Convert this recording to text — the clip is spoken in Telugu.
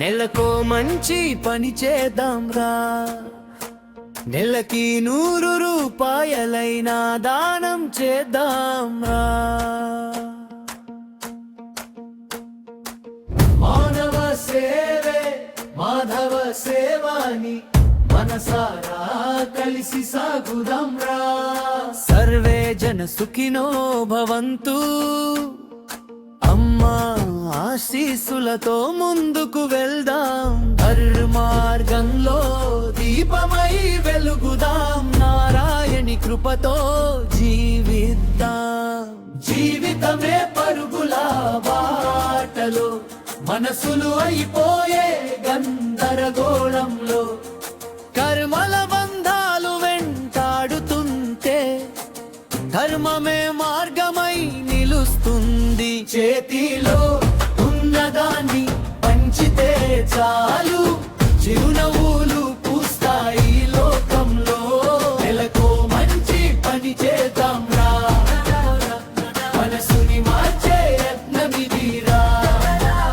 నెలకో మంచి పని చేద్దాం రా, నెలకి 100 రూపాయలైనా దానం చేద్దాం రా. మానవ సేవే మాధవ సేవాని మనసారా కలిసి సాగుదాం రా. సర్వే జన సుఖినో భవంతు, అమ్మా ఆశీస్సులతో ముందుకు వెళ్దాం. ధర్మార్గంలో దీపమై వెలుగుదాం, నారాయణి కృపతో జీవిద్దాం. జీవితమే పరుగుల బాటలో, మనసులు అయిపోయే గందరగోళంలో, కర్మల బంధాలు వెంటాడుతుంటే ధర్మమే మార్గమై నిలుస్తుంది. చేతిలో ఉన్నదాన్ని పంచితే చాలు,